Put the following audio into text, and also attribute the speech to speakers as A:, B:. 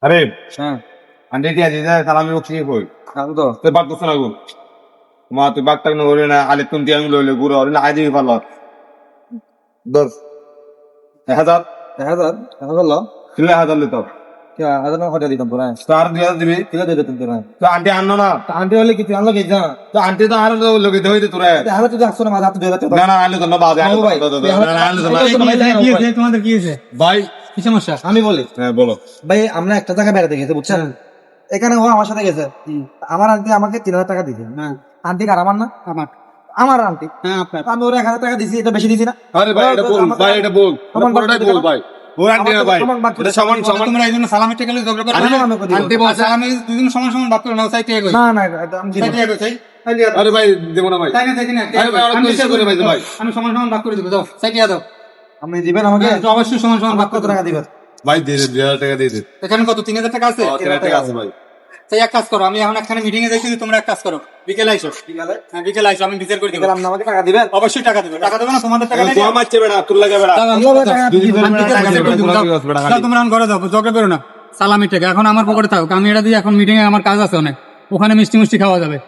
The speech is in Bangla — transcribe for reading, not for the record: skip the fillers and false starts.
A: আরে
B: হ্যাঁ
A: আন্টি দিয়া দিদা সালামি উঠি কই
B: আমি তো
A: তুই বাদ করছ না গো মা তুই বাদ তাক নরে না আলে তুমি দিয়া লইলে গুড় হরে না আইদি ভালো দশ 1000
B: 1000 বললো
A: কিলে 1000 লিতো
B: কে 1000 টাকা দিতাম তোরা
A: তো আর 2000 দিবি
B: কিলো দিয়ে দিতাম তোরা
A: তো আন্টি আনলো না
B: আন্টি হলে কি তুই আনলো কি যা
A: তো আন্টি তো আর লগে দই দে তোরা
B: 1000 তুই আসছো না মাঝে হাত ধরে
A: না না আনলো তো না বাজে
B: ও ভাই,
A: না আনলো তো না
B: কি হয়েছে তোমাদের কি হয়েছে
A: ভাই
B: কি সমস্যা আমি বলি
A: হ্যাঁ বলো
B: ভাই আমরা একটা জায়গায় বেড়াতে গেছি বুঝছেন এখানে ও আমার সাথে গেছে আমার আন্টি আমাকে 3000 টাকা দিয়েছে আন্টি আর আমার না আমার আন্টি
A: হ্যাঁ আপনার
B: আমি ওর 1000 টাকা দিছি এটা বেশি দিছি না
A: আরে ভাই এটা বল ভাই এটা বল
B: আমার
A: পুরোটাই বল ভাই ওর আন্টি না ভাই
B: আমার বাদ
A: এটা সমান সমান
C: তোমরা এই জন্য সালামি টেকে ঝগড়া করো
B: আমি আমি করি
A: আন্টি বল
C: সালামি দুজন সমান সমান ভাগ করে নাও সাইড থেকে কই
B: না না এটা আমি দিই
C: সাইড
B: না।
C: থেকে কই
A: আরে ভাই দেবো না ভাই
C: তাই না তাই না
A: আরে ভাই,
C: আমি
A: অনেক
C: চেষ্টা
A: করে ভাই, ভাই।
C: আমি সমান সমান ভাগ করে দেবো যাও সাইড থেকে দাও
B: আপনি দিবেন আমাকে
C: অবশ্যই সমান সমান ভাগ
B: কত
C: কত
B: টাকা দিবেন
A: ভাই দিয়ে দে 2000 টাকা দিয়ে দে
C: এখানে কত 3000 টাকা আছে
A: 3000 টাকা আছে ভাই
C: তাই এক কাজ করো আমি এখন একখানে মিটিং এ যাইছি তোমরা এক কাজ করো বিকেলে আইসো হ্যাঁ বিকেলে আইসো আমি বিচার করে দিব
B: দিবেন আপনি আমাকে টাকা দিবেন
C: অবশ্যই টাকা দেবো টাকা দেবো না তোমাদের টাকা
A: তো মারছে বেড়া তোর লাগে বেড়া
C: তোমরা এখন ঘরে যাও ঝগড়া করো না সালামি টাকা এখন আমার পকেটে থাকুক আমি এটা দিয়ে এখন মিটিং এ আমার কাজ আছে অনেক ওখানে মিষ্টি মিষ্টি খাওয়া যাবে